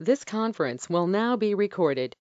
This conference will now be recorded.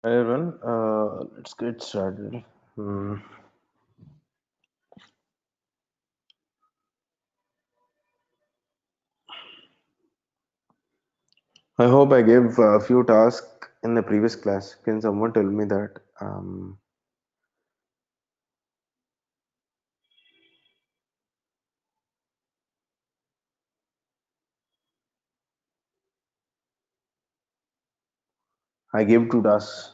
Hi everyone, let's get started. Hmm. I hope I gave a few tasks in the previous class. Can someone tell me that? I gave two tasks.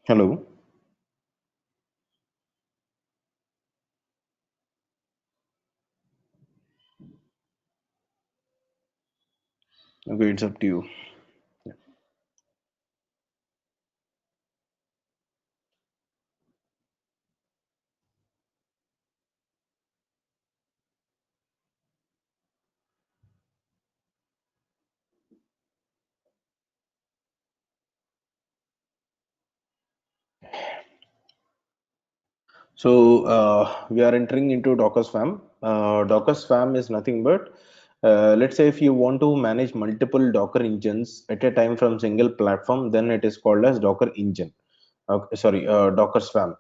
Hello. Okay, it's up to you. So we are entering into Docker Swarm. Docker Swarm is nothing but let's say if you want to manage multiple Docker engines at a time from single platform, then it is called as Docker engine. Okay, sorry, Docker Swarm.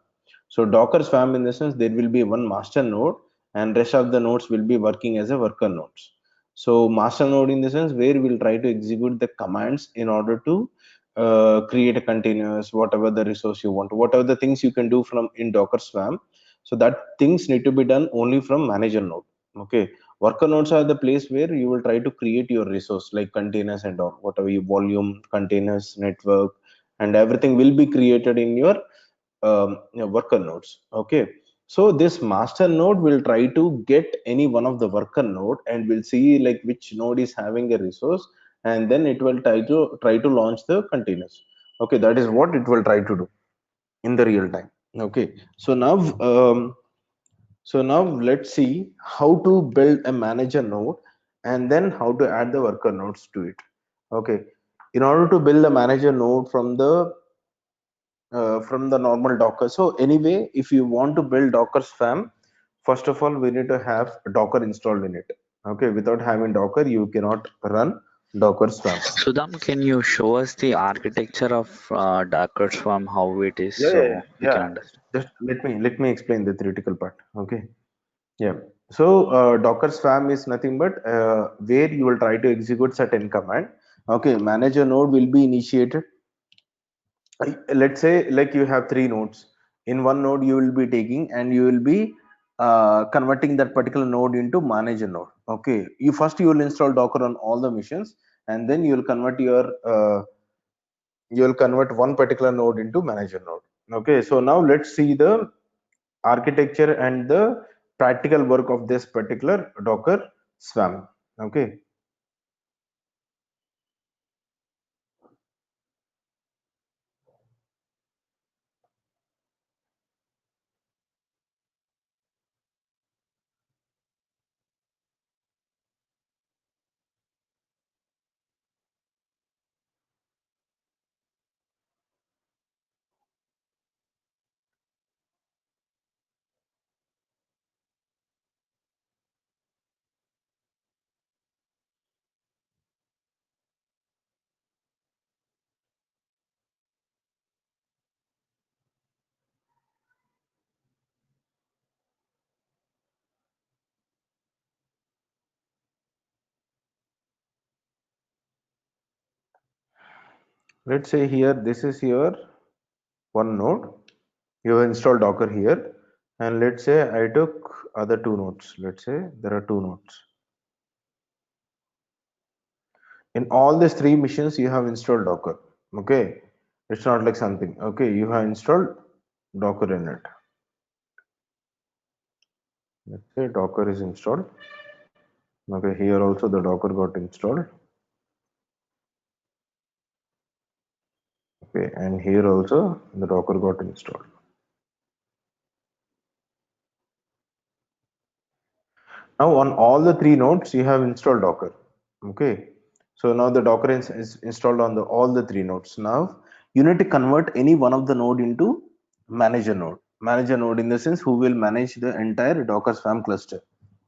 So Docker Swarm in the sense there will be one master node and rest of the nodes will be working as a worker nodes. So master node in the sense where we'll try to execute the commands in order to create a continuous whatever the resource you want, whatever the things you can do from in Docker Swarm. So that things need to be done only from manager node. Okay, worker nodes are the place where you will try to create your resource like containers and all, whatever you volume, containers, network, and everything will be created in your worker nodes. Okay, so this master node will try to get any one of the worker node and will see like which node is having a resource, and then it will try to launch the containers. Okay, that is what it will try to do in the real time. Okay, so now let's see how to build a manager node and then how to add the worker nodes to it. Okay, in order to build a manager node from the normal Docker. So anyway, if you want to build Docker Swarm, first of all, we need to have Docker installed in it. Okay, without having Docker, you cannot run Docker Swarm. Sudham, can you show us the architecture of Docker Swarm, how it is, Yeah, yeah, yeah. so we can Yeah. understand? Just let me explain the theoretical part. Okay. Yeah. So Docker Swarm is nothing but where you will try to execute certain command. Okay, manager node will be initiated. Let's say like you have three nodes. In one node you will be taking and you will be converting that particular node into manager node. Okay, you will install Docker on all the machines, and then you will convert one particular node into manager node. Okay, so now let's see the architecture and the practical work of this particular Docker Swarm. Okay, let's say here this is your one node. You have installed Docker here, and let's say I took other two nodes. Let's say there are two nodes. In all these three missions you have installed Docker. Okay, it's not like something. Okay, you have installed Docker in it. Let's say Docker is installed. Okay, here also the Docker got installed. Okay, and here also the Docker got installed. Now on all the three nodes you have installed Docker. Okay, so now the Docker is installed on the all the three nodes. Now you need to convert any one of the node into manager node. Manager node in the sense who will manage the entire Docker Swarm cluster.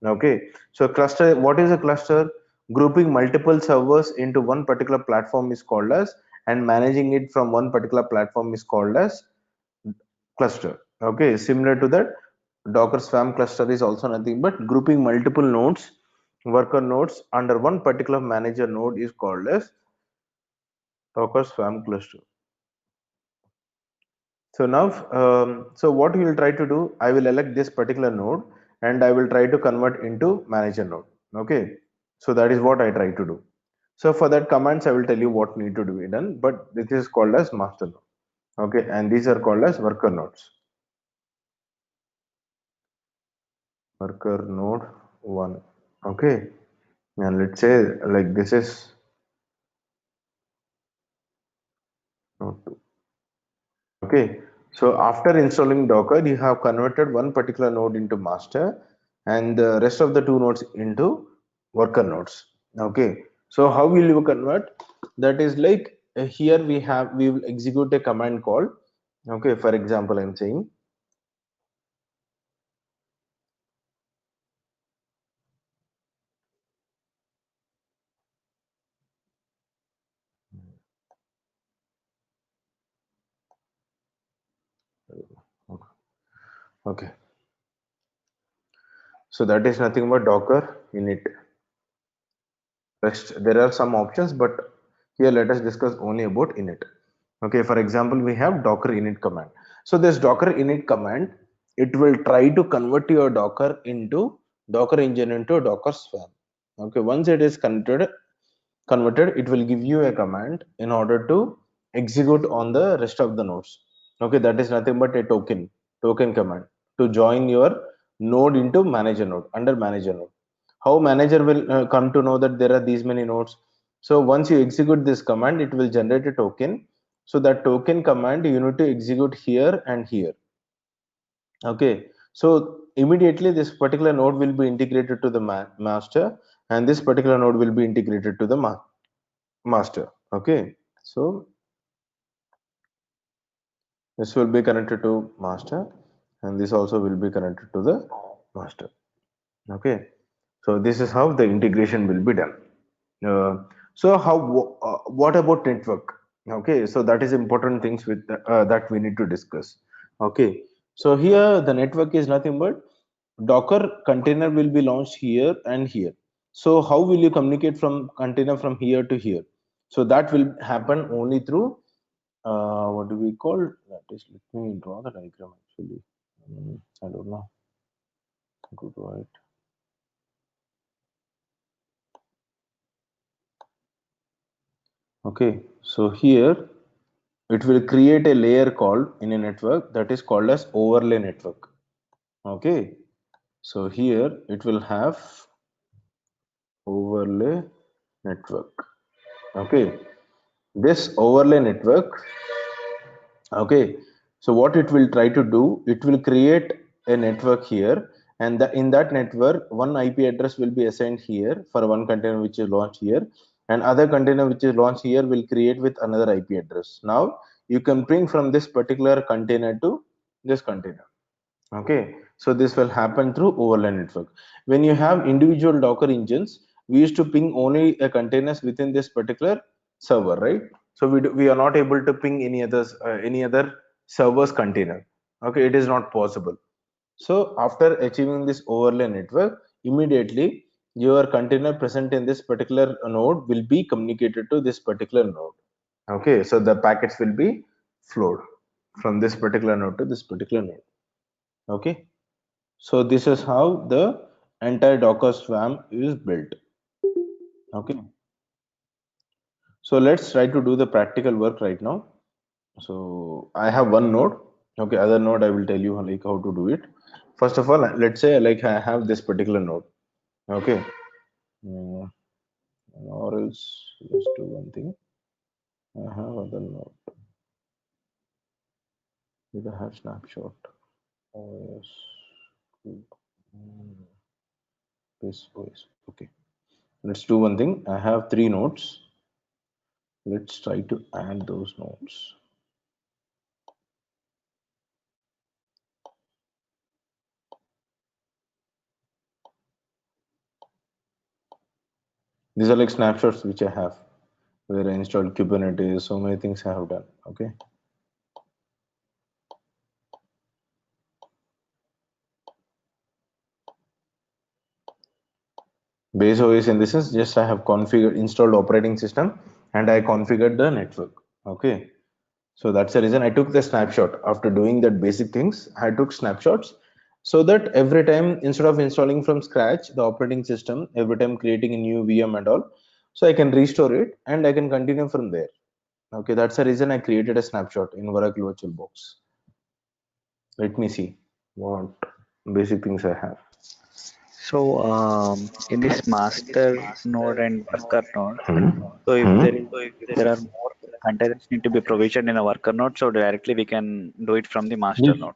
Okay, so cluster, what is a cluster? Grouping multiple servers into one particular platform is called as, and managing it from one particular platform is called as cluster. Okay, similar to that, Docker Swarm cluster is also nothing but grouping multiple nodes, worker nodes under one particular manager node is called as Docker Swarm cluster. So now, so what we will try to do, I will elect this particular node and I will try to convert into manager node. Okay, so that is what I try to do. So for that commands, I will tell you what need to be done, but this is called as master node. Okay, and these are called as worker nodes. Worker node 1. Okay, and let's say like this is node 2. Okay, so after installing Docker, you have converted one particular node into master and the rest of the two nodes into worker nodes. Okay, so how will you convert? That is like here we will execute a command call. Okay, for example, I'm saying okay, so that is nothing but Docker init. Rest there are some options, but here let us discuss only about init. Okay, for example, we have docker init command. So this docker init command, it will try to convert your docker into docker engine into docker swarm. Okay, once it is converted, it will give you a command in order to execute on the rest of the nodes. Okay, that is nothing but a token command to join your node into manager node under manager node. How manager will come to know that there are these many nodes? So once you execute this command, it will generate a token. So that token command you need to execute here and here. Okay, so immediately this particular node will be integrated to the master, and this particular node will be integrated to the master. Okay, so this will be connected to master, and this also will be connected to the master. Okay, so this is how the integration will be done. So what about network? Okay, so that is important things with that we need to discuss. Okay, so here the network is nothing but Docker container will be launched here and here. So how will you communicate from container from here to here? So that will happen only through what do we call that is, let me draw the diagram actually. I don't know how to draw it. Okay, so here it will create a layer called in a network that is called as overlay network. Okay, so here it will have overlay network. Okay, this overlay network, okay, so what it will try to do, it will create a network here, and in that network one IP address will be assigned here for one container which is launched here, and other container which is launched here will create with another IP address. Now you can bring from this particular container to this container. Okay, so this will happen through overlay network. When you have individual Docker engines, we used to ping only a containers within this particular server, right? So we are not able to ping any other server's container. Okay, it is not possible. So after achieving this overlay network, immediately your container present in this particular node will be communicated to this particular node. Okay, so the packets will be flowed from this particular node to this particular node. Okay, so this is how the entire Docker Swarm is built. Okay, so let's try to do the practical work right now. So I have one node. Okay, other node I will tell you like how to do it. First of all, let's say like I have this particular node. Okay, Mm, or else let's do one thing. I have other node with a have snapshot. Oh yes, Mm, this OS. Okay, let's do one thing. I have 3 nodes. Let's try to add those nodes. These are like snapshots which I have, where I installed Kubernetes, so many things I have done. Okay. Base OS in this is just I have configured installed operating system and I configured the network. Okay. So that's the reason I took the snapshot. After doing that basic things, I took snapshots so that every time instead of installing from scratch the operating system, every time creating a new VM and all, so I can restore it and I can continue from there. Okay, that's the reason I created a snapshot in Oracle VirtualBox. Let me see what basic things I have. So in this master node and worker node, so if there are more containers need to be provisioned in a worker node, so directly we can do it from the master node.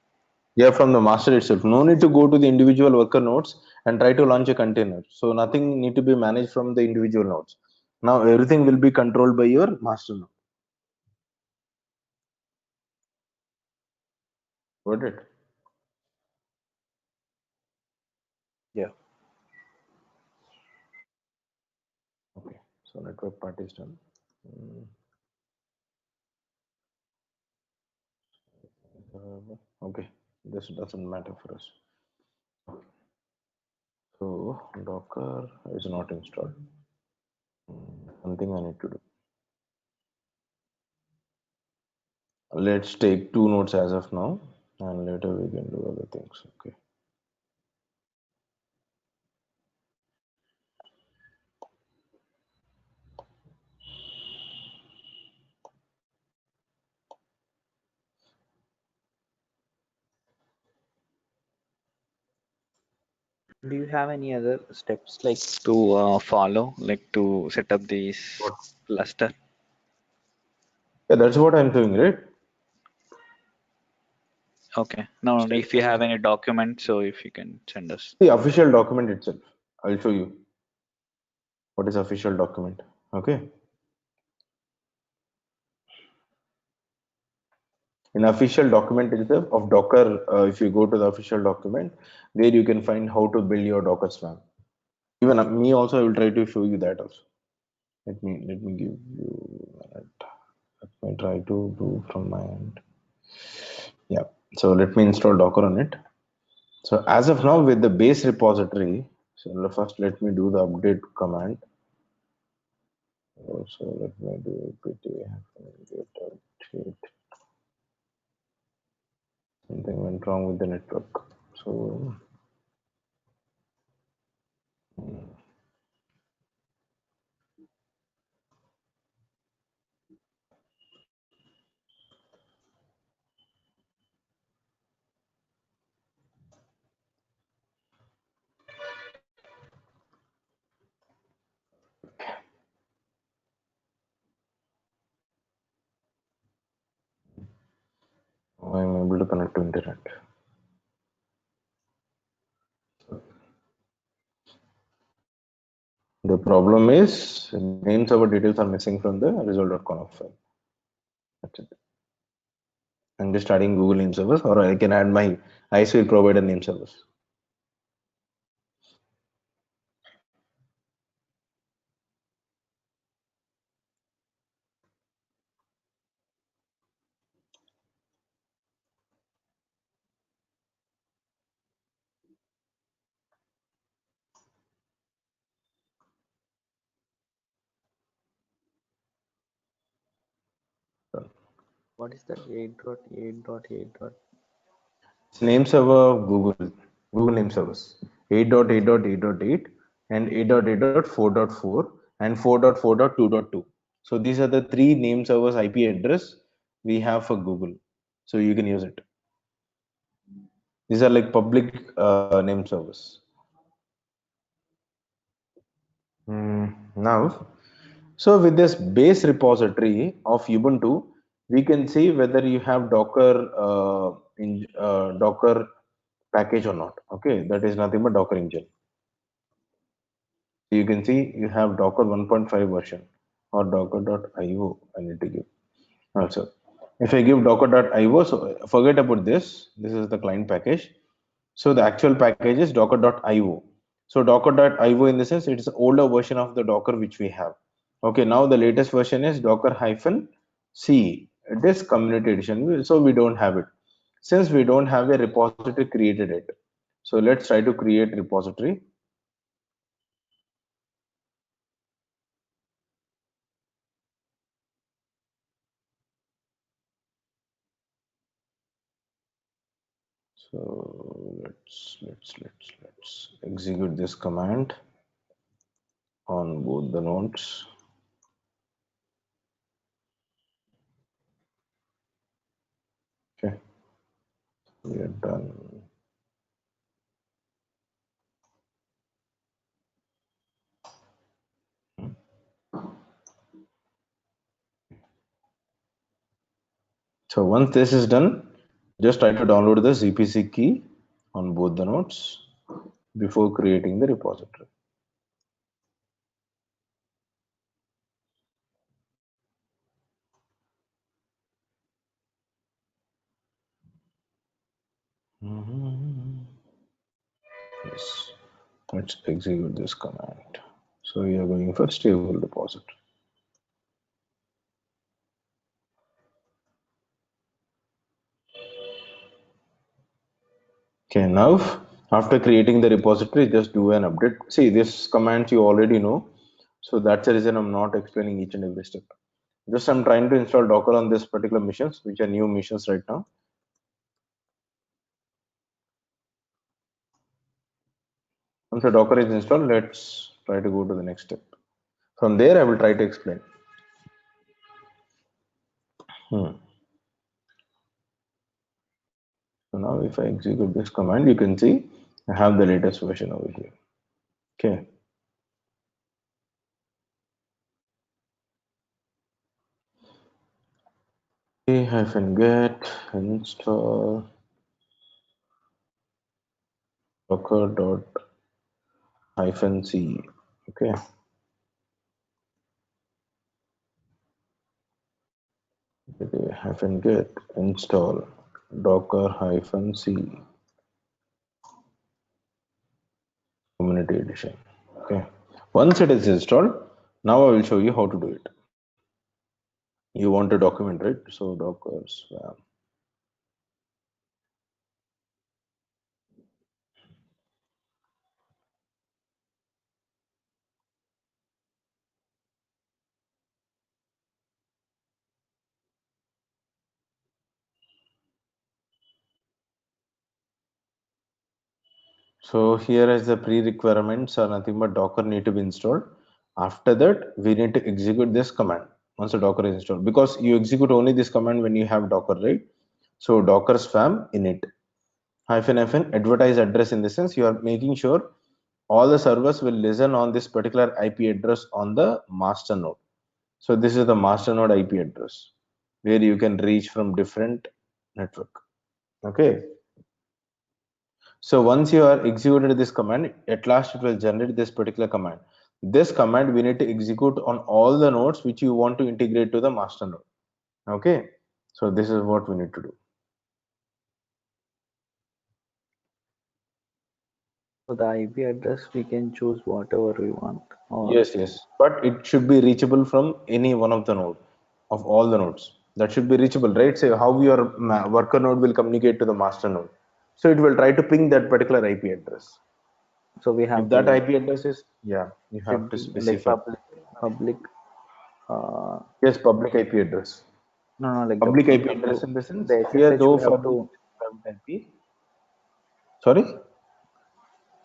Yeah, from the master itself. No need to go to the individual worker nodes and try to launch a container. So nothing need to be managed from the individual nodes. Now everything will be controlled by your master node. Got it? Yeah. Okay. So network part is done. Mm, okay. This doesn't matter for us. So Docker is not installed. One thing I need to do. Let's take 2 nodes as of now, and later we can do other things. Okay. Do you have any other steps like to follow, like to set up this cluster? Yeah, that's what I'm doing, right? Okay. Now, if you have any documents, so if you can send us. The official document itself. I'll show you what is official document. Okay. In official document itself of Docker, if you go to the official document, there you can find how to build your Docker Swarm. Even me also, I will try to show you that also. Let me give you a minute. Let me try to do from my end. Yeah. So let me install Docker on it. So as of now, with the base repository, so first let me do the update command. So let me do apt get update. Something went wrong with the network. So I'm able to connect to internet. The problem is name server details are missing from the result.conf file. That's it. I'm just adding Google name servers, or I can add my ISO provider name servers. What is that? 8.8.8. It's name server of Google name servers. 8.8.8.8 and 8.8.4.4 and 4.4.2.2. So these are the 3 name servers IP address we have for Google. So you can use it. These are like public name servers. Now, so with this base repository of Ubuntu, we can see whether you have Docker package or not. Okay, that is nothing but Docker engine. You can see you have Docker 1.5 version or docker.io. I need to give also. If I give docker.io, so forget about this. This is the client package. So the actual package is docker.io. So docker.io in the sense it is an older version of the Docker which we have. Okay, now the latest version is docker hyphen c. It is community edition. So we don't have it. Since we don't have a repository created it. So let's try to create repository. So let's execute this command on both the nodes. Okay, we are done. So once this is done, just try to download the ZPC key on both the nodes before creating the repository. Yes, let's execute this command. So we are going for stable repository. Okay, now after creating the repository, just do an update. See, this command you already know. So that's the reason I'm not explaining each and every step. Just I'm trying to install Docker on this particular missions, which are new missions right now. Once the Docker is installed, let's try to go to the next step. From there, I will try to explain. So now if I execute this command, you can see I have the latest version over here. Okay. -get install docker.-c. Okay. -get install docker-c community edition. Okay. Once it is installed, now I will show you how to do it. You want to document, right? So docker swam. So here as the pre-requirements are nothing but Docker need to be installed. After that, we need to execute this command once the Docker is installed, because you execute only this command when you have Docker, right? So Docker spam init --- advertise address, in the sense you are making sure all the servers will listen on this particular IP address on the master node. So this is the master node IP address where you can reach from different network. Okay. So once you are executed this command, at last it will generate this particular command. This command we need to execute on all the nodes which you want to integrate to the master node. Okay. So this is what we need to do. So the IP address we can choose whatever we want. Or Yes. But it should be reachable from any one of the node of all the nodes. That should be reachable, right? Say how your worker node will communicate to the master node. So it will try to ping that particular IP address. so we If have that to IP address is, yeah, you have should to be like specify. public uh Yes, public IP address. no like Public we IP have to address in the sense the here SSH though we have for to private IP. Sorry,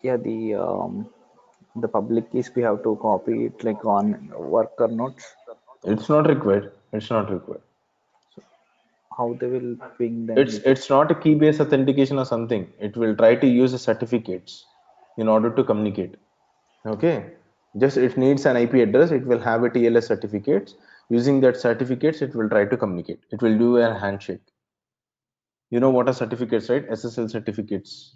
yeah the public keys we have to copy it like on worker notes. it's not required. It's not required. So how they will ping them It's with it's not a key-based authentication or something. It will try to use the certificates in order to communicate. Okay, just it needs an IP address. It will have a TLS certificates. Using that certificates, it will try to communicate. It will do a handshake. You know what are certificates, right? SSL certificates.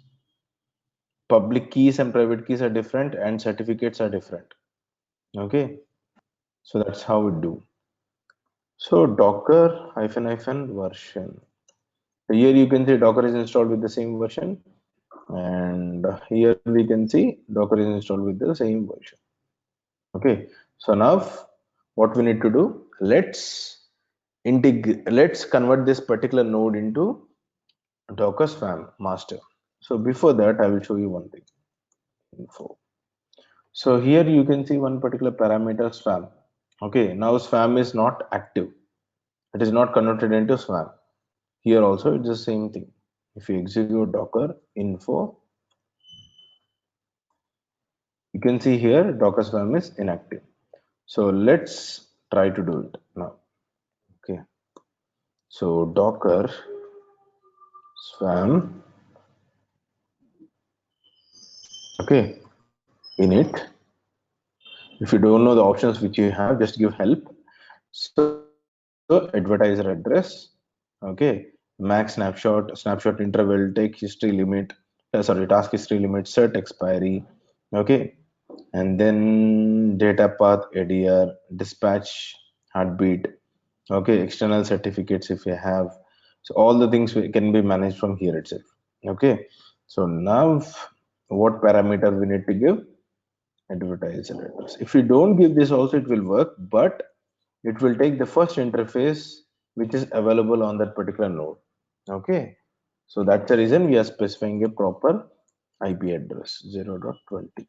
Public keys and private keys are different, and certificates are different. Okay, so that's how we do. So Docker hyphen hyphen version. Here you can see Docker is installed with the same version, and here we can see Docker is installed with the same version. Okay, so now what we need to do? Let's convert this particular node into Docker Swarm master. So before that, I will show you one thing. Info. So here you can see one particular parameter Swarm. Okay, now Swarm is not active. It is not converted into Swarm. Here also it's the same thing. If you execute Docker info, you can see here Docker Swarm is inactive. So let's try to do it now. Okay. So Docker Swarm, okay, init. If you don't know the options which you have, just give help. So advertiser address, okay, max snapshot interval, take history limit, sorry, task history limit, set expiry, okay, and then data path, ADR, dispatch, heartbeat, okay, external certificates if you have. So all the things can be managed from here itself. Okay, so now what parameter we need to give? Advertiser address. If you don't give this also, it will work, but it will take the first interface which is available on that particular node. Okay, so that's the reason we are specifying a proper IP address 0.20.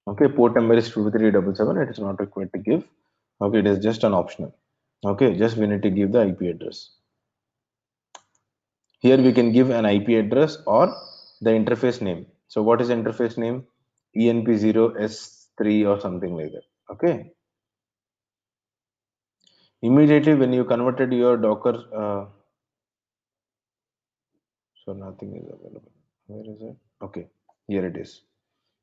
Okay, port number is 2377. It is not required to give. Okay, it is just an optional. Okay, just we need to give the IP address. Here we can give an IP address or the interface name. So what is the interface name? ENP0S3 or something like that. Okay. Immediately when you converted your Docker, so nothing is available. Where is it? Okay, here it is.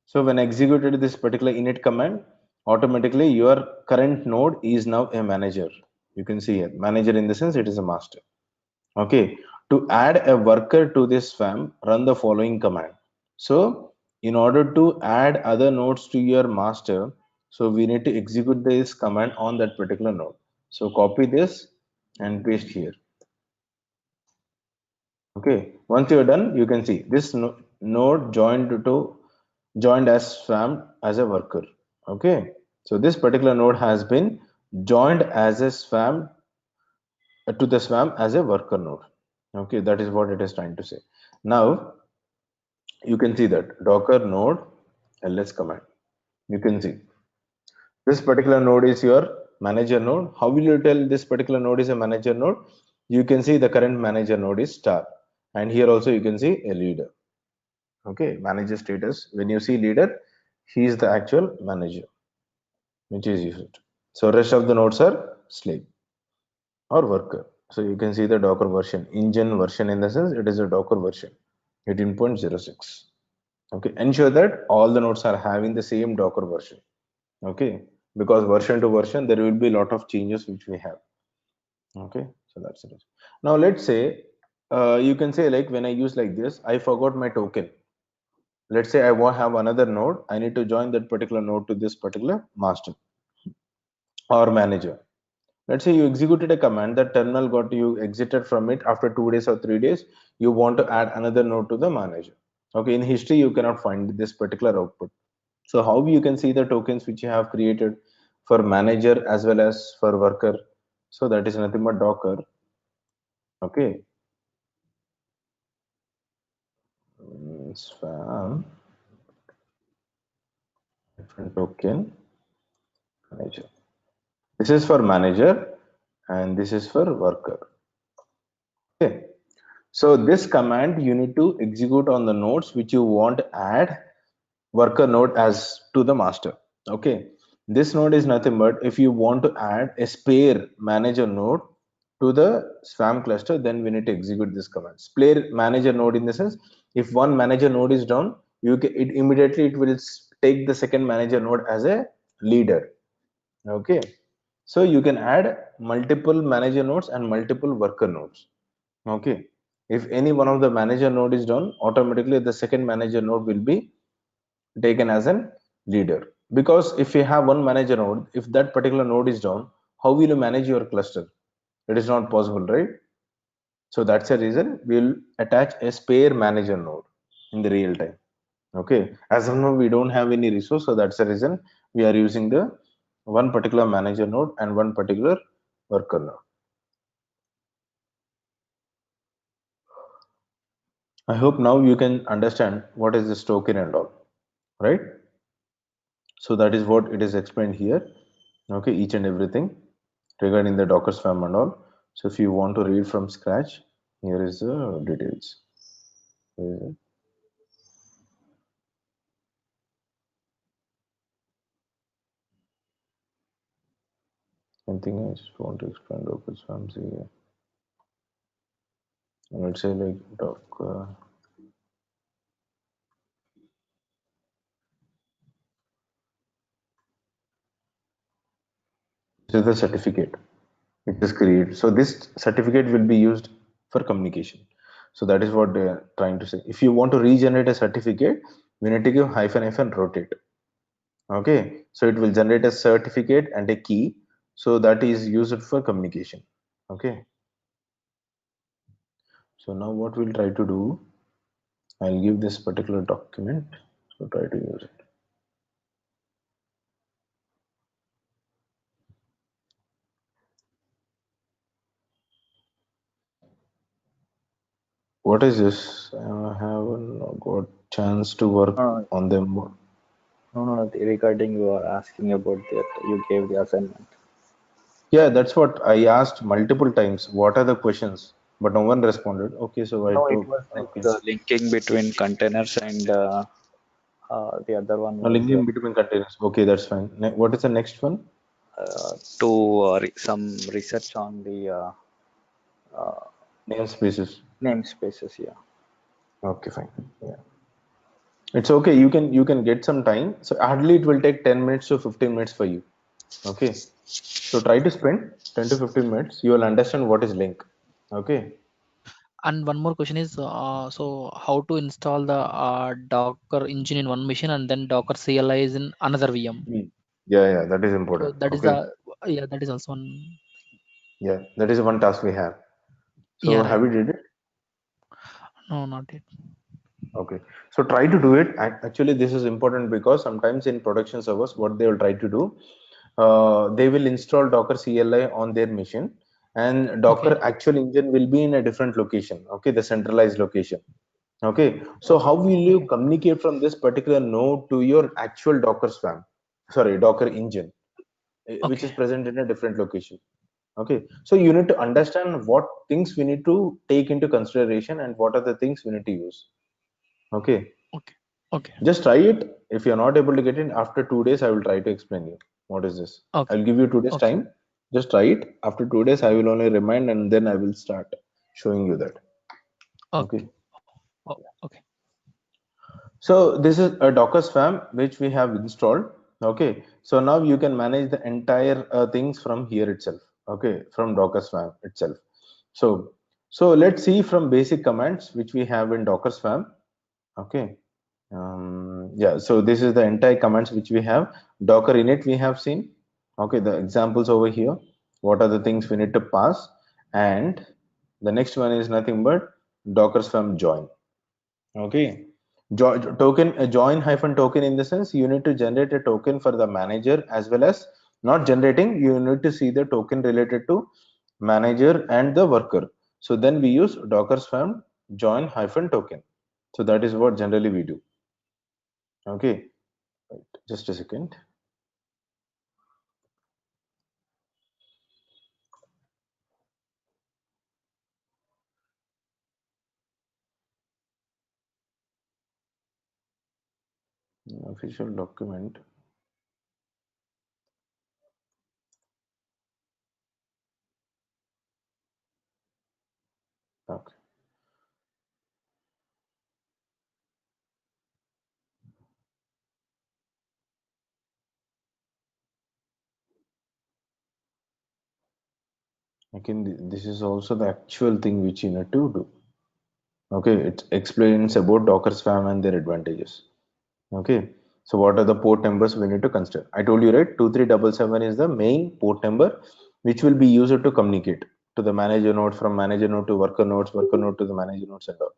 So when I executed this particular init command, automatically your current node is now a manager. You can see here, manager in the sense it is a master. Okay, to add a worker to this swarm, run the following command. So in order to add other nodes to your master, so we need to execute this command on that particular node. So copy this and paste here. Okay, once you're done, you can see this node joined as swarm as a worker. Okay, so this particular node has been joined as a swarm to the swarm as a worker node. Okay, that is what it is trying to say. Now you can see that Docker node ls command. You can see this particular node is your manager node. How will you tell this particular node is a manager node? You can see the current manager node is star, and here also you can see a leader. Okay, manager status. When you see leader, he is the actual manager, which is used. So rest of the nodes are slave or worker. So you can see the Docker version, engine version in the sense it is a Docker version 18.06. Okay, ensure that all the nodes are having the same Docker version. Okay, because version to version there will be a lot of changes which we have. Okay, so that's it. Now let's say you can say like when I use like this, I forgot my token. Let's say I want have another node. I need to join that particular node to this particular master or manager. Let's say you executed a command, that terminal got you exited from it after 2 days or 3 days. You want to add another node to the manager. Okay, in history you cannot find this particular output. So how you can see the tokens which you have created for manager as well as for worker? So that is nothing but Docker. Okay, spam different token manager. This is for manager and this is for worker. Okay, so this command you need to execute on the nodes which you want to add worker node as to the master. Okay, this node is nothing but if you want to add a spare manager node to the swarm cluster, then we need to execute this command. Spare manager node in the sense if one manager node is down, it immediately it will take the second manager node as a leader. Okay, so you can add multiple manager nodes and multiple worker nodes. Okay, if any one of the manager node is down, automatically the second manager node will be taken as an leader. Because if you have one manager node, if that particular node is down, how will you manage your cluster? It is not possible, right? So that's a reason we'll attach a spare manager node in the real time. Okay, as of now we don't have any resource, so that's the reason we are using the one particular manager node and one particular worker node. I hope now you can understand what is this token and all, right? So that is what it is explained here. Okay, each and everything regarding the Docker Swarm and all. So if you want to read from scratch, here is the details. Where is it? Anything I just want to explain Docker Swarms here. Let's say like Docker. This is the certificate which is created. So this certificate will be used for communication. So that is what they are trying to say. If you want to regenerate a certificate, we need to give hyphen hyphen rotate. Okay, so it will generate a certificate and a key. So that is used for communication. Okay, so now what we'll try to do, I'll give this particular document. So try to use it. What is this? I haven't got chance to work No, on them. no, regarding you are asking about that, you gave the assignment. Yeah, that's what I asked multiple times. What are the questions? But no one responded. Okay, so I No, it took, was like okay. linking between containers and the other one A was linking between containers. Okay, that's fine. What is the next one? to some research on the uh, Namespaces. namespaces. Yeah. Okay, fine. Yeah. It's okay. You can get some time. So hardly it will take 10 minutes to 15 minutes for you. Okay. So try to spend 10 to 15 minutes. You will understand what is link. Okay. And one more question is, so how to install the Docker engine in one machine and then Docker CLI is in another VM? Hmm. Yeah, yeah, that is So important. that is Okay. the, yeah, that is also one. Yeah, that is one task we have. So Yeah, have yeah. you did it? No, not yet. Okay. So try to do it. Actually, this is important because sometimes in production servers, what they will try to do, they will install Docker CLI on their machine, and Okay. Docker actual engine will be in a different location. Okay, the centralized location. Okay. So how will you Okay. communicate from this particular node to your actual Docker Swarm? Sorry, Docker engine, which Okay. is present in a different location. Okay. So you need to understand what things we need to take into consideration and what are the things we need to use. Okay. Okay. Okay. Just try it. If you're not able to get it, after 2 days, I will try to explain you what is this. Okay. I'll give you 2 days Okay. time. Just try it. After 2 days, I will only remind and then I will start showing you that. Okay. Okay. Oh, okay. So this is a Docker Swarm which we have installed. Okay. So now you can manage the entire things from here itself. Okay. From Docker Swarm itself. So let's see from basic commands which we have in Docker Swarm. Okay. Yeah, so this is the entire commands which we have. Docker init we have seen. Okay, the examples over here. What are the things we need to pass? And the next one is nothing but Docker Swarm join. Okay, join hyphen token, in the sense you need to generate a token for the manager, as well as not generating. You need to see the token related to manager and the worker. So then we use Docker Swarm join hyphen token. So that is what generally we do. Okay. Right, just a second. Official document. Okay. Again, this is also the actual thing which you need to do. Okay, it explains about Docker Swarm and their advantages. Okay, So what are the port numbers we need to consider? I told you, right? 2377 is the main port number which will be used to communicate to the manager node, from manager node to worker nodes, worker node to the manager nodes and all.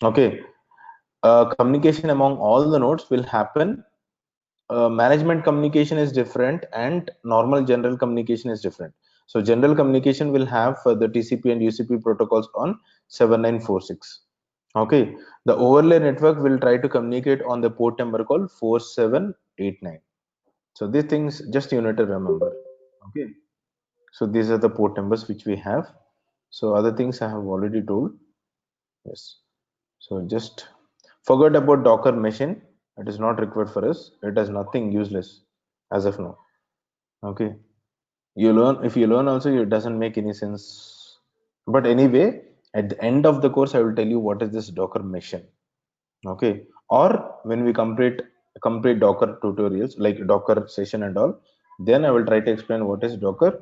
Okay. Communication among all the nodes will happen. Management communication is different and normal general communication is different. So general communication will have the TCP and UCP protocols on 7946. Okay, the overlay network will try to communicate on the port number called 4789. So these things just you need to remember. Okay, so these are the port numbers which we have. So other things I have already told. Yes. So just forget about Docker machine. It is not required for us. It has nothing useless as of now. Okay. You learn, if you learn also, it doesn't make any sense. But anyway, at the end of the course, I will tell you what is this Docker machine. Okay. Or when we complete Docker tutorials like Docker session and all, then I will try to explain what is Docker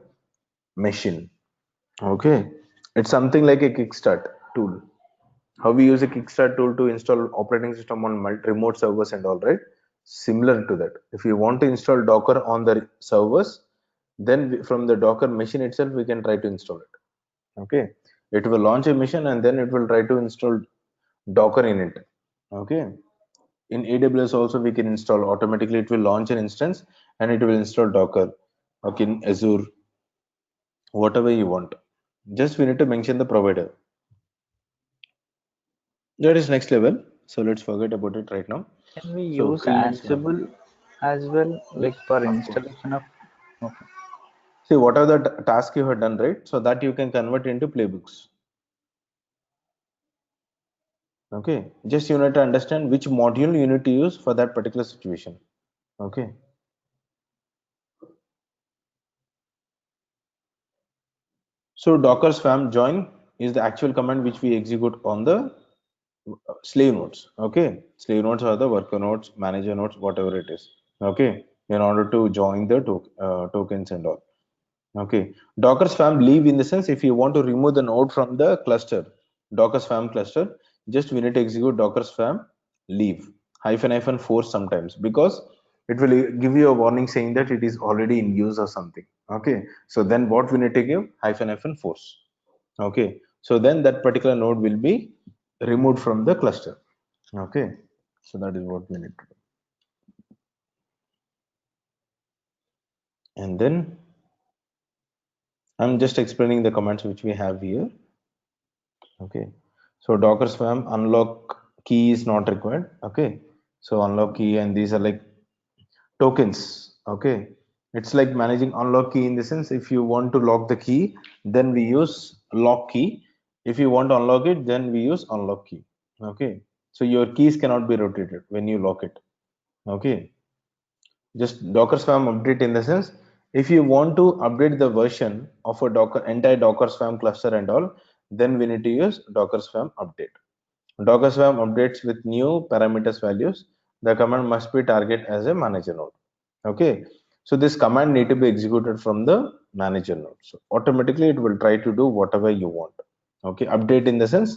machine. Okay. It's something like a kickstart tool. How we use a kickstart tool to install operating system on remote servers and all, right? Similar to that, if you want to install Docker on the servers, then from the Docker machine itself we can try to install it. Okay, it will launch a mission and then it will try to install Docker in it. Okay, in AWS also we can install automatically. It will launch an instance and it will install Docker. Okay, in Azure, whatever you want, just we need to mention the provider. That is next level, so let's forget about it right now. Can we So use freelance one. Ansible as well, Yes, like for of course. installation of? Okay. See, what are the tasks you have done, right? So that you can convert into playbooks. Okay, just you need to understand which module you need to use for that particular situation. Okay. So Docker swarm join is the actual command which we execute on the slave nodes. Okay, slave nodes are the worker nodes, manager nodes, whatever it is. Okay, in order to join the tokens and all. Okay, Docker swarm leave in the sense if you want to remove the node from the cluster, Docker swarm cluster, just we need to execute Docker swarm leave hyphen force sometimes, because it will give you a warning saying that it is already in use or something. Okay, so then what we need to give hyphen force. Okay, so then that particular node will be removed from the cluster. Okay, so that is what we need to do. And then I'm just explaining the commands which we have here. Okay, so Docker swarm unlock key is not required. Okay, so unlock key, and these are like tokens. Okay, it's like managing unlock key in the sense if you want to lock the key, then we use lock key. If you want to unlock it, then we use unlock key. Okay, so your keys cannot be rotated when you lock it. Okay, just Docker swarm update in the sense if you want to update the version of a Docker entire Docker swarm cluster and all, then we need to use Docker swarm update. Docker swarm updates with new parameters values. The command must be target as a manager node. Okay, so this command need to be executed from the manager node, so automatically it will try to do whatever you want. Okay, update in the sense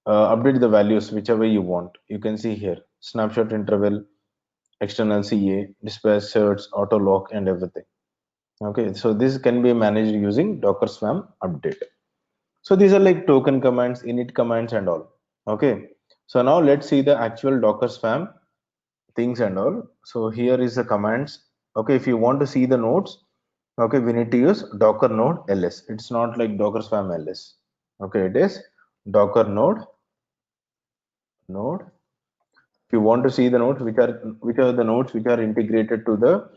update the values whichever you want. You can see here snapshot interval, external CA, dispatch certs, auto lock, and everything. Okay, so this can be managed using Docker Swarm update. So these are like token commands, init commands, and all. Okay, so now let's see the actual Docker Swarm things and all. So here is the commands. Okay, if you want to see the nodes, okay, we need to use Docker node ls. It's not like Docker Swarm ls. Okay, it is Docker node. If you want to see the nodes, which are the nodes which are integrated to the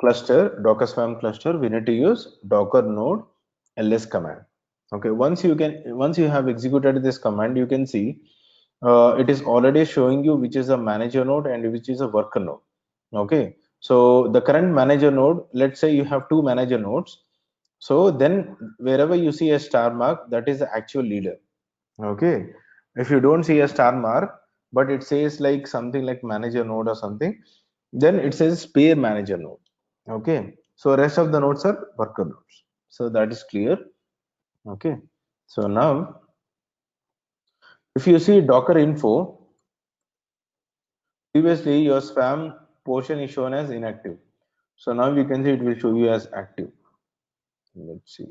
cluster, Docker Swarm cluster, we need to use Docker node ls command. Okay, once you have executed this command, you can see it is already showing you which is a manager node and which is a worker node. Okay, so the current manager node, let's say you have two manager nodes. So then wherever you see a star mark, that is the actual leader. Okay, if you don't see a star mark, but it says like something like manager node or something, then it says pair manager node. Okay, so rest of the nodes are worker nodes. So that is clear. Okay, so now if you see Docker info, previously your spam portion is shown as inactive. So now you can see it will show you as active. Let's see.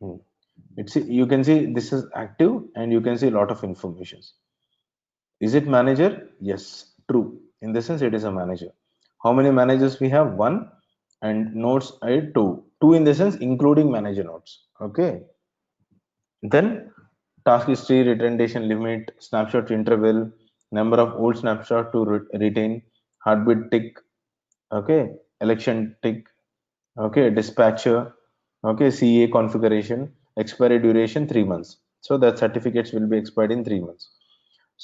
Hmm. You can see this is active and you can see a lot of information. Is it manager? Yes, true. In this sense, it is a manager. How many managers we have? One, and nodes are two. Two in the sense including manager nodes. Okay. Then task history, retention limit, snapshot interval, number of old snapshot to retain, heartbeat tick, okay, election tick, okay, dispatcher, okay, CA configuration, expiry duration 3 months. So that certificates will be expired in 3 months.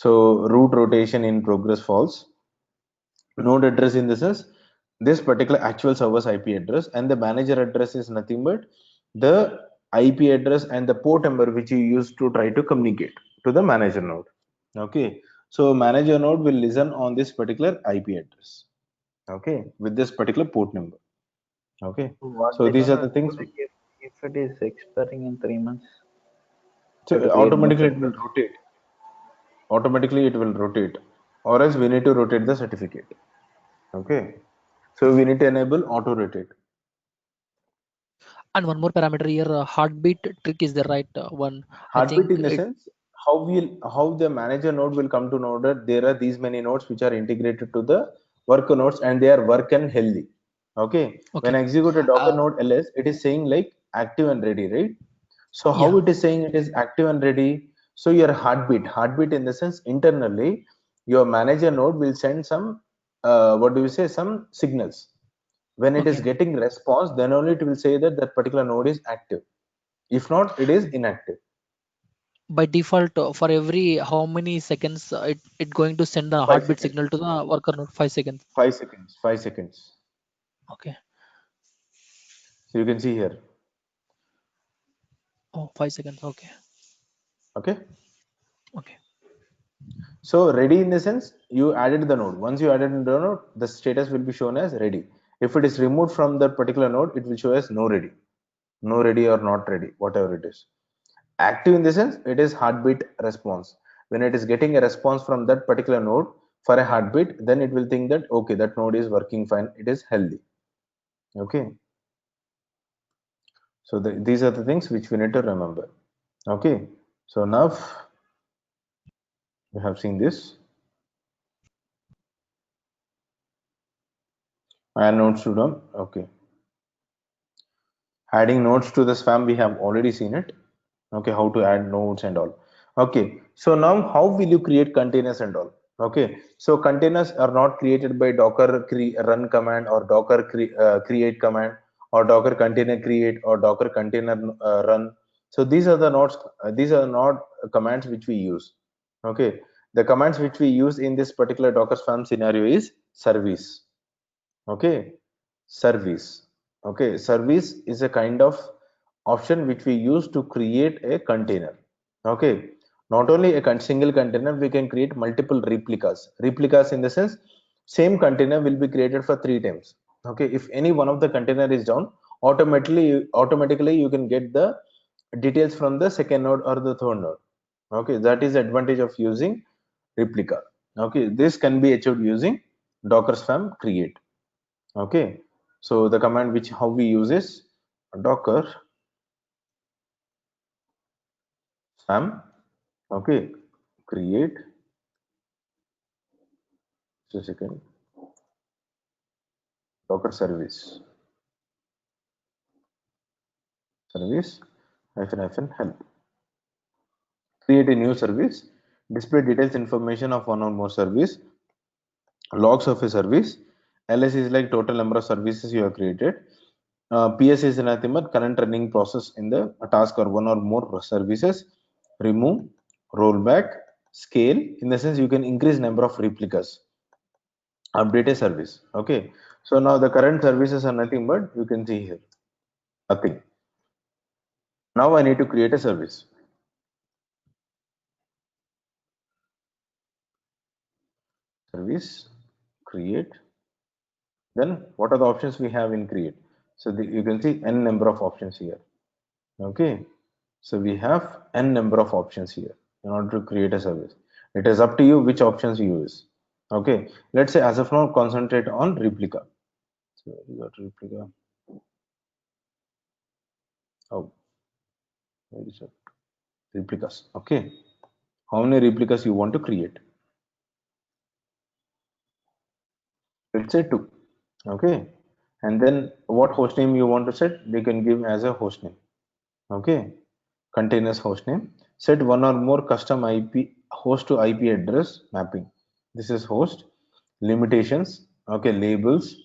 So root rotation in progress false. Node address in the sense this particular actual server's IP address, and the manager address is nothing but the IP address and the port number which you use to try to communicate to the manager node. Okay, so manager node will listen on this particular IP address. Okay, with this particular port number. Okay, What so they're these are gonna the do, things. like if it is expiring in 3 months, So to create new automatically it will certificate. rotate. Automatically it will rotate, or else we need to rotate the certificate. Okay, so we need to enable auto rotate. And one more parameter here, heartbeat trick is the right one. I Heartbeat think in the it. sense how the manager node will come to know that there are these many nodes which are integrated to the worker nodes and they are work and healthy. Okay, when Okay. I execute a docker Uh, node ls, it is saying like active and ready, right? So how yeah. it is saying it is active and ready? So your heartbeat in the sense internally your manager node will send some what do you say, some signals. When it is Okay. getting response, then only it will say that that particular node is active. If not, it is inactive. By default, for every how many seconds it going to send the five heartbeat seconds signal to the worker node? 5 seconds. 5 seconds, 5 seconds. Okay. So you can see here. Oh, 5 seconds. Okay. Okay, Okay. so ready in the sense you added the node. Once you added the node, the status will be shown as ready. If it is removed from that particular node, it will show as no ready, no ready or not ready, whatever it is. Active in the sense it is heartbeat response. When it is getting a response from that particular node for a heartbeat, then it will think that okay, that node is working fine, it is healthy. Okay, so these are the things which we need to remember. Okay, so now we have seen this. Add nodes to them. Okay, adding nodes to the SWAM, we have already seen it. Okay, how to add nodes and all. Okay, so now how will you create containers and all? Okay, so containers are not created by docker run command or docker create command or docker container create or docker container run. So these are the nodes, these are not commands which we use. Okay, the commands which we use in this particular docker swarm scenario is service. Okay, service. Okay, service is a kind of option which we use to create a container. Okay, not only a single container, we can create multiple replicas in the sense same container will be created for 3 times. Okay, if any one of the container is down, automatically you can get the details from the second node or the third node. Okay, that is the advantage of using replica. Okay, this can be achieved using docker swarm create. Okay, so the command which how we use is docker swarm. Okay, create, just a second, docker service hyphen help, create a new service, display details information of one or more service, logs of a service. ls is like total number of services you have created. PS is nothing but current running process in the task or one or more services. Remove, rollback, scale in the sense you can increase number of replicas, update a service. Okay, so now the current services are nothing but you can see here nothing. Now I need to create a service. Service, create. Then what are the options we have in create? So you can see n number of options here. Okay, so we have n number of options here in order to create a service. It is up to you which options you use. Okay, let's say as of now, concentrate on replica. So you got replica. Oh, where is it? Replicas. Okay, how many replicas you want to create? Let's say two. Okay, and then what host name you want to set? They can give as a host name. Okay, containers host name. Set one or more custom IP host to IP address mapping. This is host. Limitations. Okay, labels.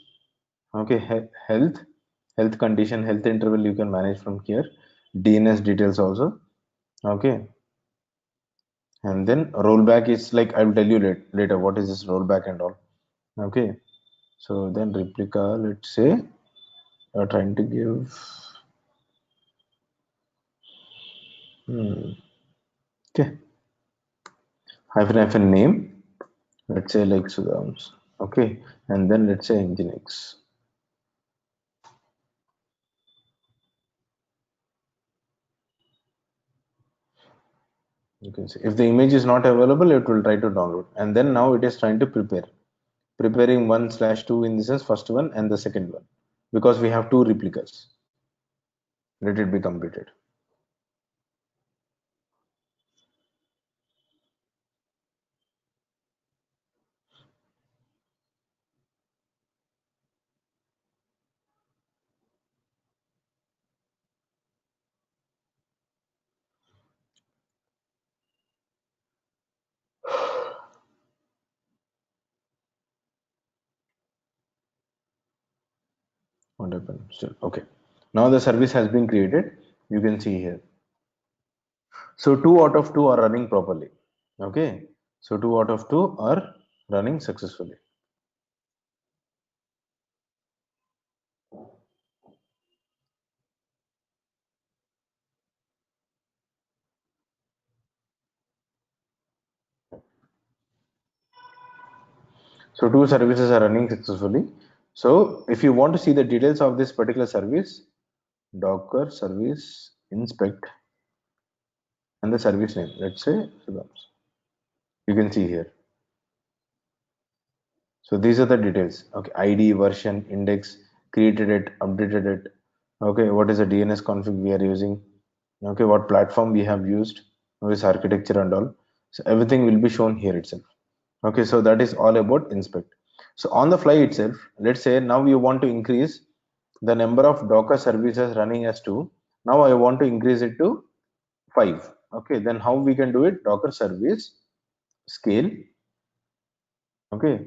Okay, health condition, health interval you can manage from here. DNS details also. Okay, and then rollback is like I will tell you later what is this rollback and all. Okay, so then replica, let's say trying to give okay hyphen name, let's say like Sudams. Okay, and then let's say Nginx. You can see if the image is not available, it will try to download, and then now it is trying to preparing 1/2 in this sense, first one and the second one, because we have two replicas. Let it be completed. What happened? Still okay. Now the service has been created. You can see here. So 2 out of 2 are running properly. Okay. So 2 out of 2 are running successfully. So two services are running successfully. So if you want to see the details of this particular service, Docker service inspect and the service name. Let's say Sudams. You can see here. So these are the details. Okay, ID, version, index, created it, updated it. Okay, what is the DNS config we are using? Okay, what platform we have used, this architecture and all. So everything will be shown here itself. Okay, so that is all about inspect. So on the fly itself, let's say now you want to increase the number of Docker services running as 2. Now I want to increase it to 5. Okay, then how we can do it? Docker service scale. Okay,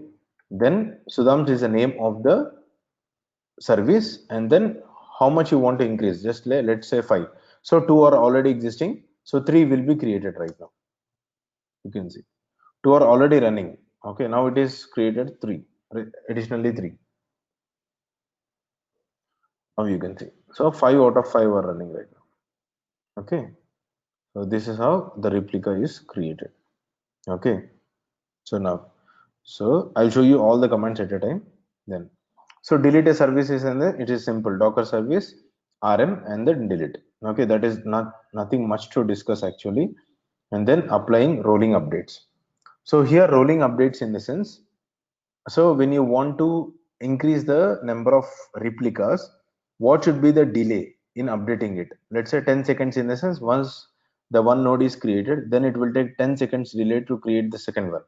then Sudams is the name of the service, and then how much you want to increase. Just let's say 5. So 2 are already existing. So 3 will be created right now. You can see 2 are already running. Okay, now it is created 3, additionally 3. Now you can see. So 5 out of 5 are running right now. Okay, so this is how the replica is created. Okay, so now, so I'll show you all the commands at a time. Then, so delete a service is, and then it is simple Docker service rm and then delete. Okay, that is nothing much to discuss actually. And then applying rolling updates. So here rolling updates in the sense, so when you want to increase the number of replicas, what should be the delay in updating it? Let's say 10 seconds in the sense, once the one node is created, then it will take 10 seconds delay to create the second one.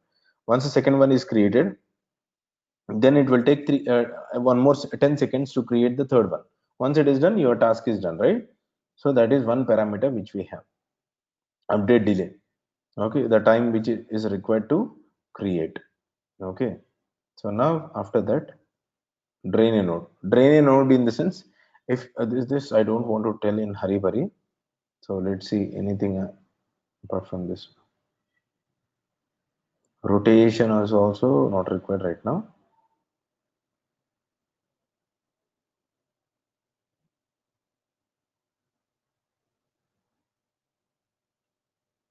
Once the second one is created, then it will take one more 10 seconds to create the third one. Once it is done, your task is done, right? So that is one parameter which we have, update delay. Okay, the time which is required to create. Okay, so now after that, drain a node in the sense, if this I don't want to tell in hurry burry. So let's see anything apart from this. Rotation is also not required right now.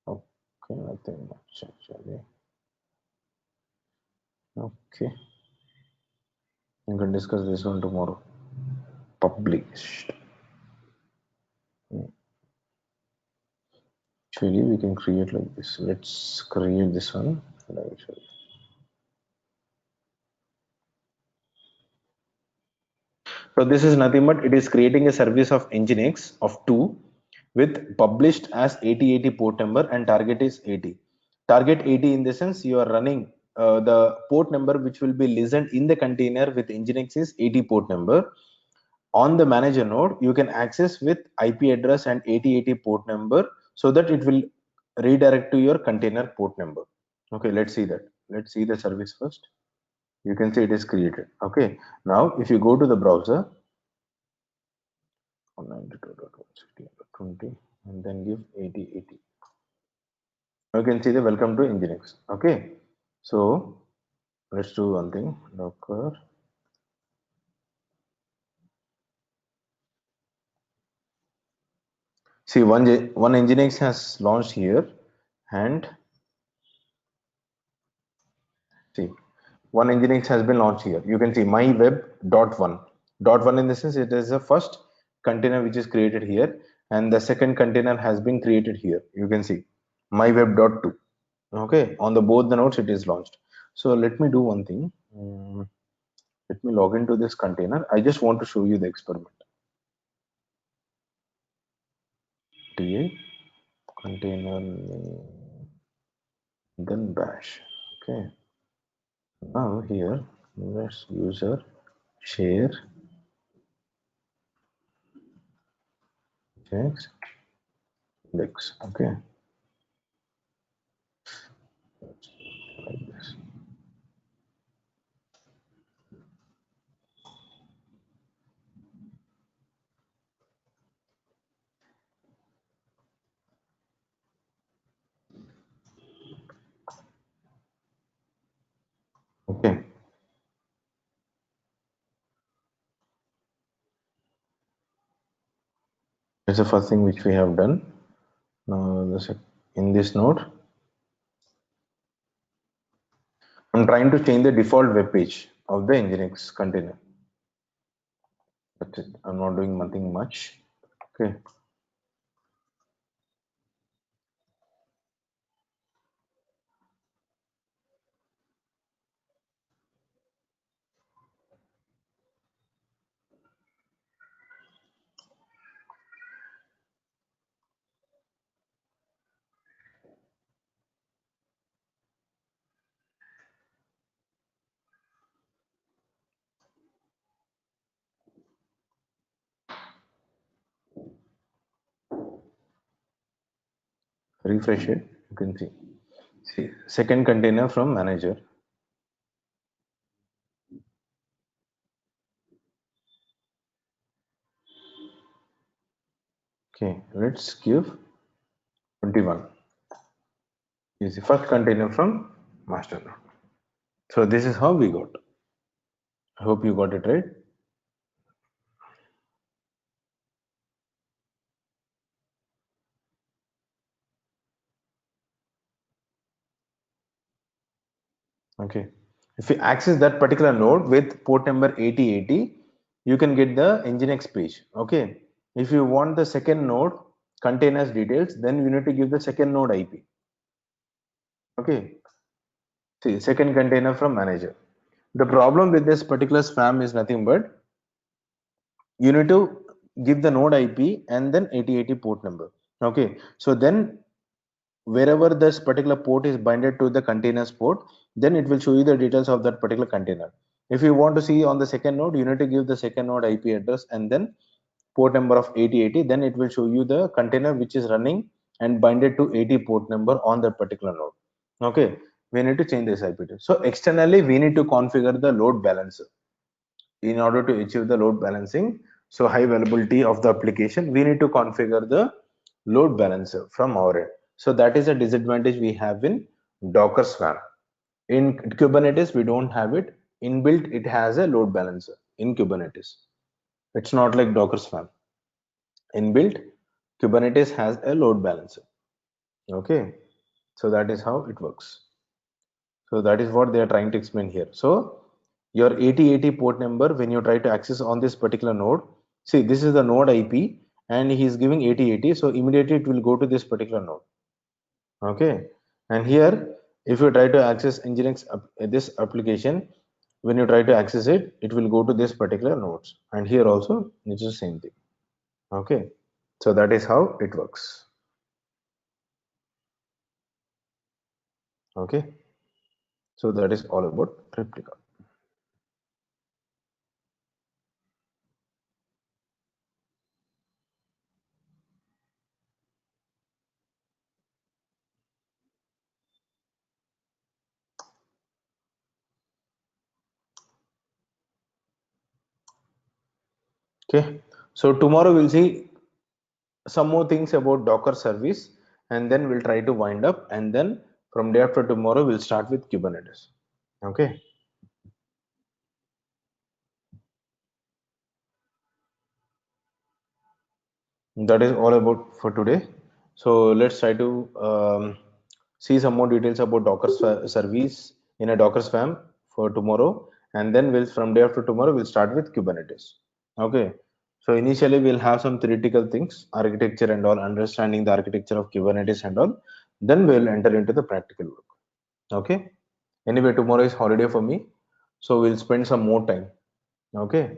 Okay, nothing much actually. Okay, you can discuss this one tomorrow. Published. Actually we can create like this. Let's create this one and I will show you. So this is nothing but it is creating a service of Nginx of 2 with published as 8080 port number and target is 80. Target 80 in the sense you are running the port number which will be listened in the container with Nginx is 80 port number. On the manager node, you can access with IP address and 8080 port number so that it will redirect to your container port number. Okay, let's see that. Let's see the service first. You can see it is created. Okay, now if you go to the browser, 192.168.20 and then give 8080. You can see the welcome to Nginx. Okay, so let's do one thing. Docker. See, one Nginx has launched here, and see, one Nginx has been launched here. You can see my web dot one. Dot one in the sense it is the first container which is created here, and the second container has been created here. You can see my web dot two. Okay, on the both the nodes it is launched. So let me do one thing. Let me log into this container. I just want to show you the experiment. TA container name, then bash. Okay. Now here let's user share checks index. Okay. Like this. Okay. That's the first thing which we have done. Now in this node, I'm trying to change the default web page of the Nginx container. That's it. I'm not doing nothing much. Okay. Refresh it. You can see. See, second container from manager. Okay, let's give 21. Is the first container from master node. So this is how we got. I hope you got it right. Okay. If you access that particular node with port number 8080, you can get the Nginx page. Okay. If you want the second node containers details, then you need to give the second node IP. Okay. See, second container from manager. The problem with this particular spam is nothing but you need to give the node IP and then 8080 port number. Okay. So then wherever this particular port is binded to the containers port, then it will show you the details of that particular container. If you want to see on the second node, you need to give the second node IP address and then port number of 8080. Then it will show you the container which is running and binded to 80 port number on that particular node. Okay, we need to change this IP address. So externally, we need to configure the load balancer in order to achieve the load balancing. So high availability of the application, we need to configure the load balancer from our end. So that is a disadvantage we have in Docker Swarm. In Kubernetes, we don't have it. Inbuilt, it has a load balancer in Kubernetes. It's not like Docker Swarm. Inbuilt, Kubernetes has a load balancer. Okay, so that is how it works. So that is what they are trying to explain here. So your 8080 port number, when you try to access on this particular node, see this is the node IP and he is giving 8080. So immediately it will go to this particular node. Okay, and here if you try to access Nginx this application, when you try to access it, it will go to this particular nodes. And here also, it's the same thing. Okay, so that is how it works. Okay, so that is all about replica. Okay, so tomorrow we'll see some more things about Docker service, and then we'll try to wind up, and then from day after tomorrow we'll start with Kubernetes. Okay, that is all about for today. So let's try to see some more details about Docker service in a Docker Swarm for tomorrow, and then we'll from day after tomorrow we'll start with Kubernetes. Okay, so initially we'll have some theoretical things, architecture and all, understanding the architecture of Kubernetes and all, then we'll enter into the practical work. Okay, anyway, tomorrow is holiday for me, so we'll spend some more time, okay,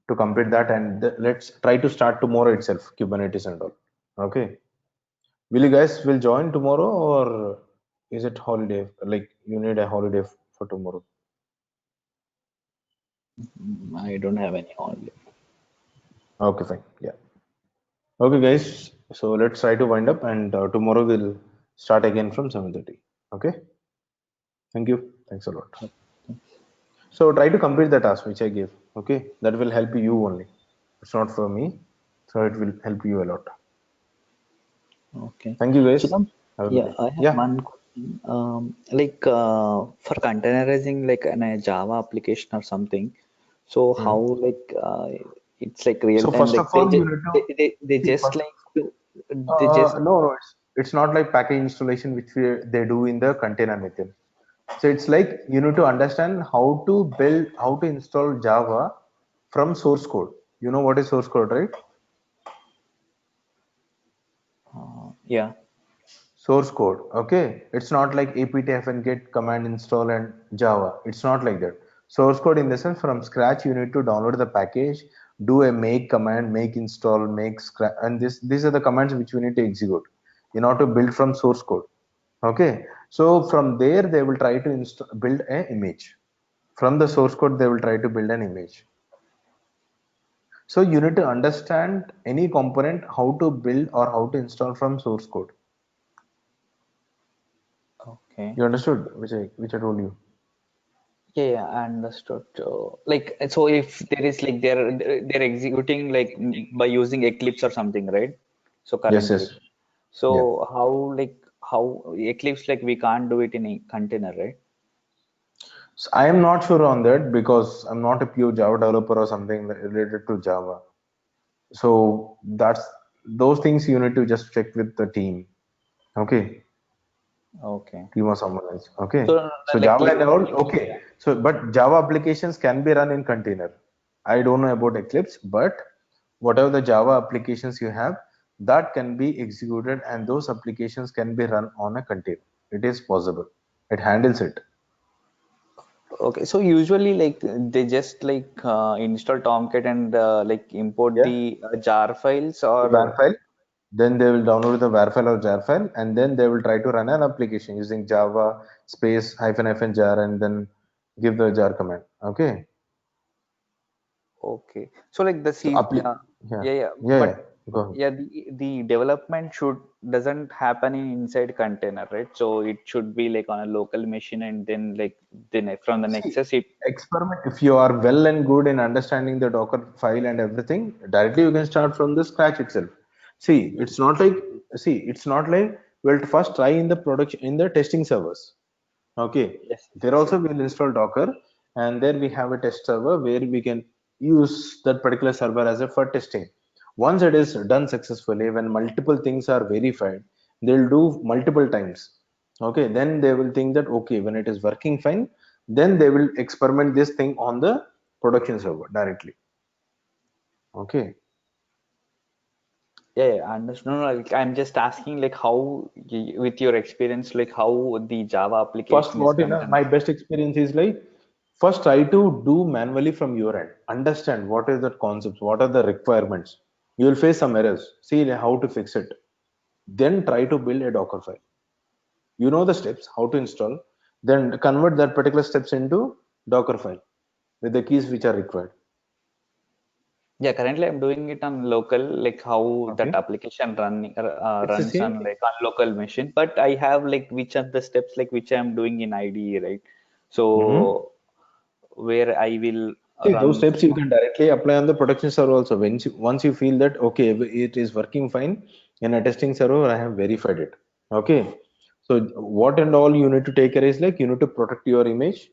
to complete that, and let's try to start tomorrow itself, Kubernetes and all. Okay, will you guys will join tomorrow, or is it holiday, like you need a holiday for tomorrow? I don't have any holiday. Okay, fine, yeah. Okay, guys, so let's try to wind up, and tomorrow we'll start again from 7:30. Okay, thank you, thanks a lot. So try to complete the task which I gave. Okay, that will help you only, it's not for me, so it will help you a lot. Okay. Thank you guys. Sudham, Have a good yeah, day. I have Yeah. one question. Like for containerizing like in a Java application or something, so how Hmm. like it's like real So time, first of like all, you need to they see just first. like they just No, it's not like package installation which they do in the container method. So it's like you need to understand how to build, how to install Java from source code. You know what is source code, right? yeah. Source code. Okay, it's not like apt and get command install and Java. It's not like that. Source code in the sense from scratch you need to download the package, do a make command, make install, make scratch, and these are the commands which we need to execute in order to build from source code. Okay, so from there they will try to build an image. From the source code they will try to build an image. So you need to understand any component how to build or how to install from source code. Okay. You understood, which I told you. Yeah, yeah, I understood. Like, so if there is like they're executing like by using Eclipse or something, right? So Yes, currently, yes, yeah. so how Eclipse like we can't do it in a container, right? So I am not sure on that because I'm not a pure Java developer or something related to Java. So that's those things you need to just check with the team. Okay, Okay. team or someone else. Okay. So So like Java and all. yeah. Okay. So but Java applications can be run in container. I don't know about Eclipse, but whatever the Java applications you have, that can be executed and those applications can be run on a container. It is possible. It handles it. Okay, so usually like they just like install Tomcat and like import Yeah. the jar files The or WAR file. Then they will download the WAR file or jar file, and then they will try to run an application using Java space hyphen hyphen jar, and then give the jar command. Okay. okay. So like the So C yeah, yeah, yeah, yeah, yeah. but Go ahead. yeah, the development should doesn't happen in inside container, right? So it should be like on a local machine and then like then from the See, Nexus it experiment. If you are well and good in understanding the Docker file and everything, directly you can start from the scratch itself. It's not like we'll first try in the production in the testing servers. Okay, yes, there yes, yes. also we'll install Docker, and there we have a test server where we can use that particular server as a for testing. Once it is done successfully, when multiple things are verified, they'll do multiple times. Okay, then they will think that okay, when it is working fine, then they will experiment this thing on the production server directly. Okay, Yeah, yeah, I understand. No, no, like, I'm just asking like how with your experience like how the Java first application is what run. my best experience is like First, try to do manually from your end. Understand what is the concepts, what are the requirements. You will face some errors. See how to fix it. Then try to build a Docker file. You know the steps, how to install. Then convert that particular steps into Docker file with the keys which are required. Yeah, currently I'm doing it on local, like how that Okay. application It's the runs same on thing. like on local machine. But I have like which are the steps like which I'm doing in IDE, right? Mhm. So where I will See, those run. steps you can directly apply on the production server also. Once you feel that okay, it is working fine in a testing server, I have verified it. Okay. So what and all you need to take care is like you need to protect your image.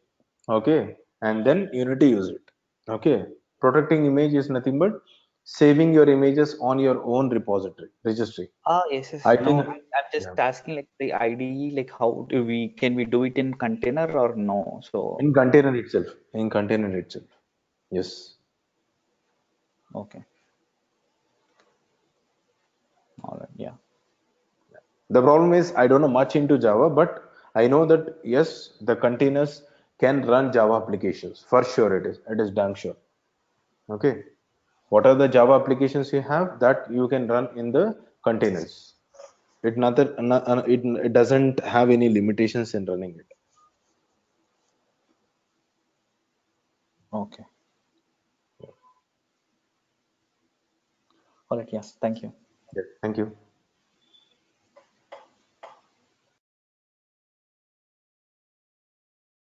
Okay. And then you need to use it. Okay. Protecting image is nothing but saving your images on your own repository registry. Ah, yes, yes. I No, think I'm just yeah. asking like the IDE, like how do we can we do it in container or no? So In container itself. In container itself. Yes. okay, all right, yeah. The problem is I don't know much into Java, but I know that yes, the containers can run Java applications. For sure it is. It is damn sure. Okay. What are the Java applications you have that you can run in the containers? It doesn't have any limitations in running it. Okay, all right, yeah. Thank you. Yeah. Thank you.